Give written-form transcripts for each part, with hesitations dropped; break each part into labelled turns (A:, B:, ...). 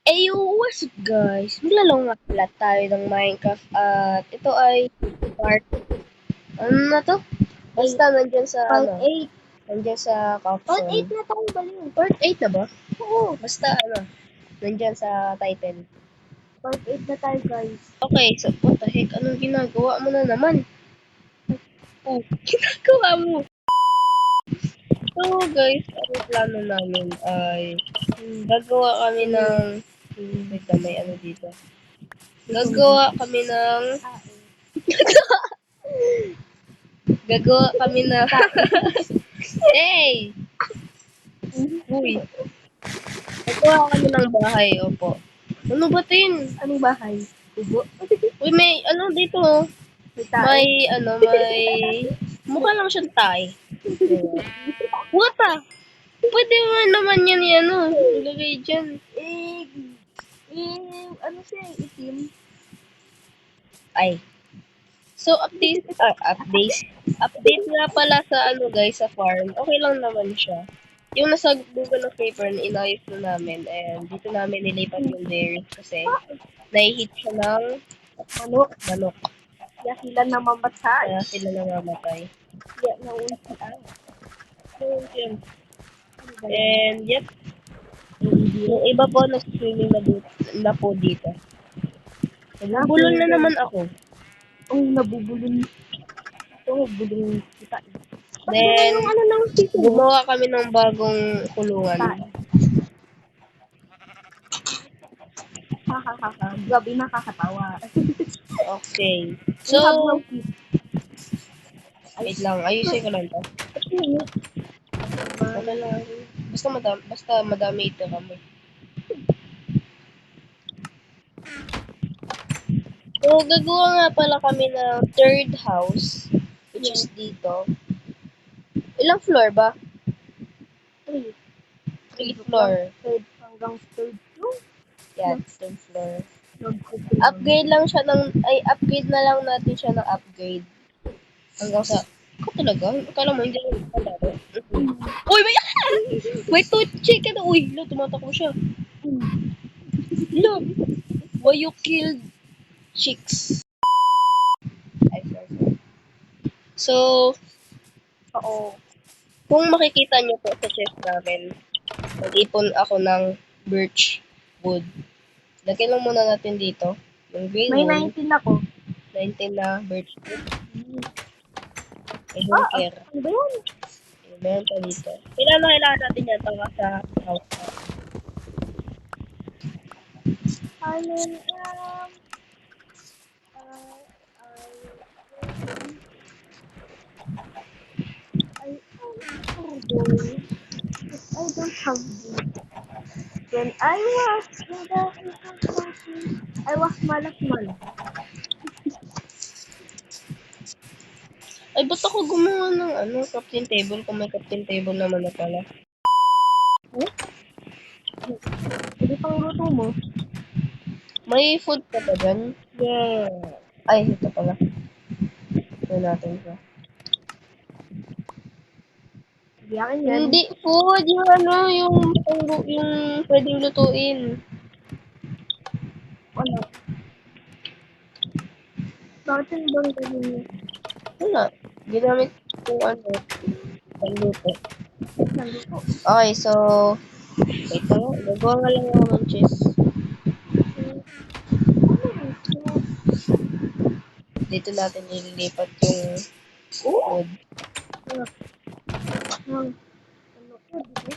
A: Hey, what's up guys? Maglalaro nga pala tayo ng Minecraft at ito ay part, ano na to? Basta nandyan sa,
B: Part 8.
A: nandyan sa
B: Part
A: caption.
B: 8 na tayo baliw.
A: Part 8 na ba?
B: Oo.
A: Basta nandyan sa title.
B: Part 8 na tayo guys.
A: Okay, so what the heck? Anong ginagawa mo na naman? Oh, ginagawa mo! So guys, ang plano namin ay gagawa kami ng, wait na, may ano dito. Gagawa kami ng, gagawa kami na, hey! Uy, gagawa kami ng bahay, opo. Ano ba tin?
B: Anong bahay? Kubo?
A: Uy, may ano dito, oh.
B: May tae?
A: May, mukha lang siyang tay. What the? Pwede mo naman yan, ilagay dyan.
B: Ano siya? Itim?
A: Ay. So, update nga pala sa guys, sa farm. Okay lang naman siya. Yung nasa Google of Paper, inayos na namin. And dito namin nilipat yung layers kasi nahihit siya ng
B: Manok?
A: manok.
B: Kaya sila namamatay.
A: Kaya sila namamatay.
B: Kaya nauntian.
A: So, yun.
B: Ano ba yan?
A: And, yep. Yung iba po, nag-swimming na po dito. Nabulol na naman ako.
B: Ang nabubulong. Ito, bulong kita.
A: Then,
B: Yung ano ng sito mo?
A: gumawa kami ng bagong kulungan.
B: Tae. Hahaha. Grabe nakakatawa.
A: Okay.
B: You have no
A: So,
B: feet.
A: wait lang. Ayusin ko lang to. Okay lang. Basta madami ito kami. So, gagawa nga pala kami ng third house, which is dito. Ilang floor ba?
B: 3.
A: 3 floor.
B: Third hanggang third floor.
A: Yan, third floor.
B: Nag-open
A: Upgrade na lang natin siya ng upgrade. Hanggang sa, ako talaga, akala mo hindi lang palaro. Uy, may two chicken. Uy, lo, tumatakbo siya. Lo, why you killed chicks? Ay, sorry. So,
B: Oo.
A: kung makikita niyo po sa chest namin, nag-ipon ako ng birch wood. Lagyan lang muna natin dito. Yung green
B: May
A: wood,
B: 19 ako.
A: 19 na birch wood. I don't care.
B: Ano ba yun?
A: Meron pa dito. Kailangan natin yan para sa house.
B: Ano I don't have this. When I was in the country, I was malakmal.
A: Ay, ba't ako gumawa ng captain table kung may captain table naman na pala?
B: Hindi pang luto mo.
A: May food ka ba dyan?
B: Yeah.
A: Ay, ito pala. Ito natin siya.
B: Hindi akin yan.
A: Hindi food, yung pwedeng lutuin.
B: Ano? Bakit yung bang gawin niya?
A: Wala. Ginamit ko panluto.
B: Naluto.
A: Okay, so, wait lang. Gagawa nga lang ako ng cheese. Dito natin ililipat yung food.
B: Ano ko, di ba?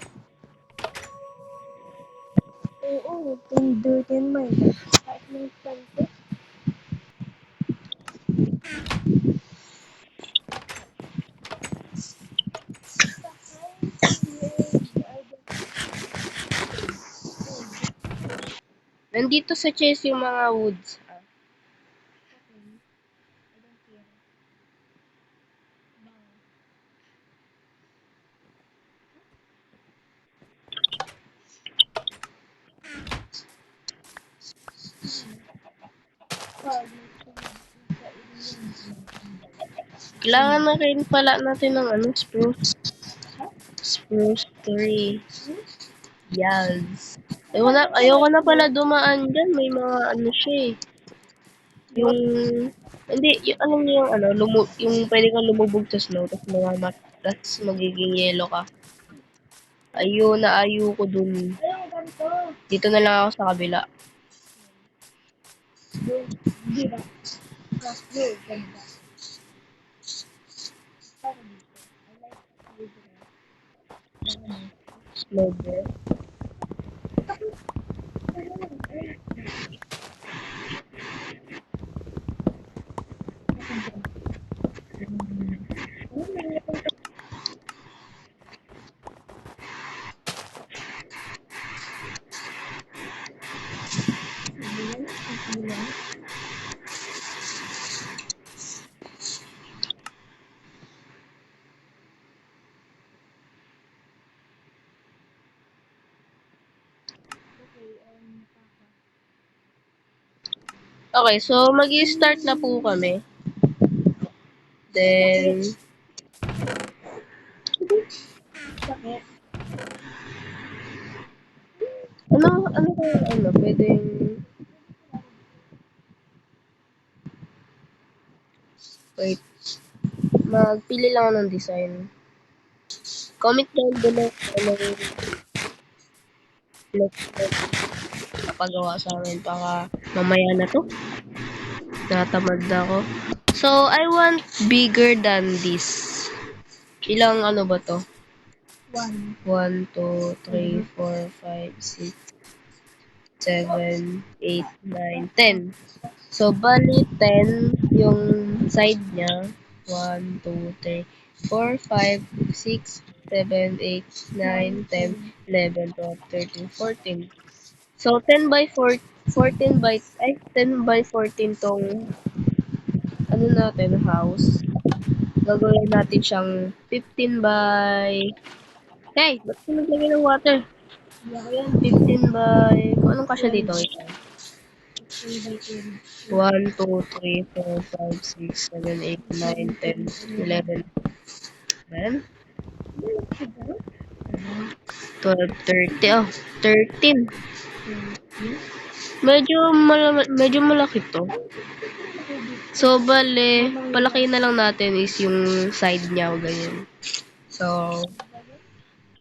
B: Oo, tender din mo eh. Kahit may plante.
A: Nandito sa chest yung mga woods. Kailangan na rin pala natin ng spruce. Spruce tree. Yes. Ayoko na pala dumaan dyan. May mga ano siya eh. Yung, hindi, yung, alam niyo yung ano, yung pwede kang lumubog sa snow, tapos tapos magiging yellow ka. Ayun, naayo ko dun.
B: Ayun, ganito.
A: Dito na lang ako sa kabila.
B: Di ba? Plus blue, ganda.
A: Snow bear. Okay, so mag-i-start na po kami. Then,
B: Sakit.
A: pwedeng, wait, magpili lang ako ng design. Comment down below kung anong napagawa sa amin baka mamaya na to. Natamad na ako. So, I want bigger than this. Ilang ano ba to?
B: 1.
A: 1, 2, 3, 4, 5, 6, 7, 8, 9, 10. So, bali 10 yung side niya. 1, 2, 3, 4, 5, 6, 7, 8, 9, 10, 11, 12, 13, 14. So, 10 by 4, 10 by 14 tong ano natin, house. Gagawin natin siyang 15 by... Hey, ba't ka naglagay ng water?
B: Hindi ako yan.
A: 15 by... Kung anong kasya dito?
B: 3 by 10.
A: 1, 2, 3, 4, 5, 6, 7, 8, 9, 10, 11, 10, 12, 30. Oh, 13. Medyo malaki to. So, bale, palaki na lang natin is yung side niya o ganyan. So,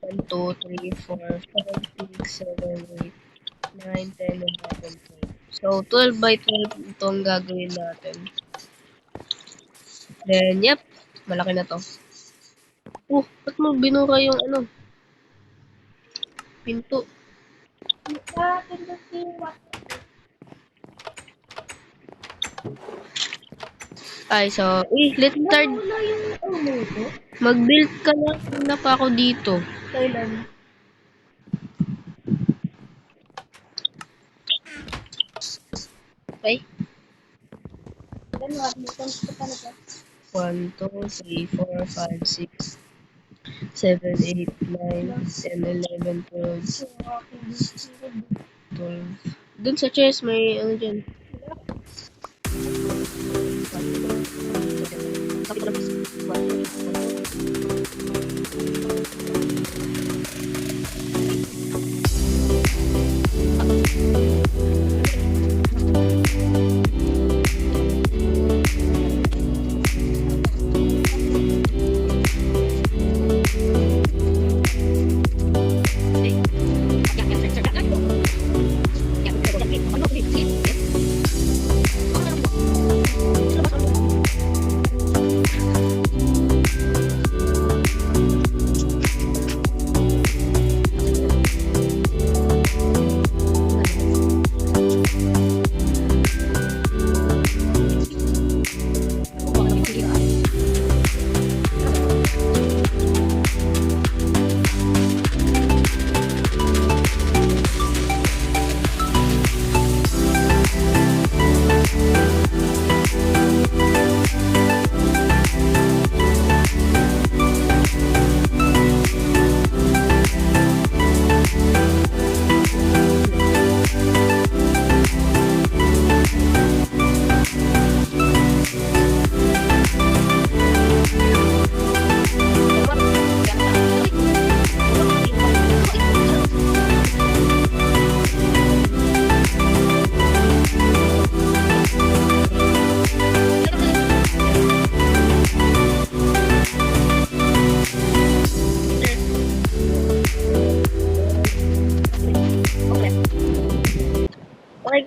A: 1, 2, 3, 4, 5, 6, 7, 8, 9, 10, 11, 12. So, 12 by 12 itong gagawin natin. Then, yep, malaki na to. Ba't mo binura yung ano? Pinto. Ay, so, let's start.
B: Wala yung ulo ko.
A: Mag-build ka na. Una pa ako dito.
B: Kailan?
A: Okay?
B: Kailan nakalimutan ko talaga.
A: 1, 2, 3, 4, 5, 6, 7, 8, 9, 10, 11, 12, 12. Dun sa chest, may ano dyan.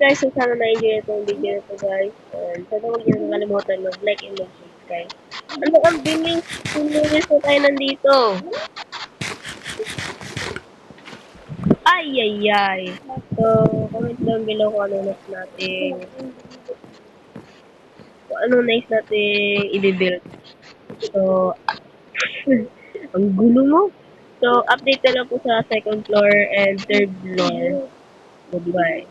A: guys, so sana na-enjoy itong video na to guys. And sana huwag niyo nakalimutan mag-like and mag-subscribe. Ano ang bilis? 2 minutes na tayo nandito. Ay, ay, ay. So, comment down below kung ano next natin. Kung ano next natin i-build. So, ang gulo mo. So, update na lang po sa second floor and third floor. Goodbye.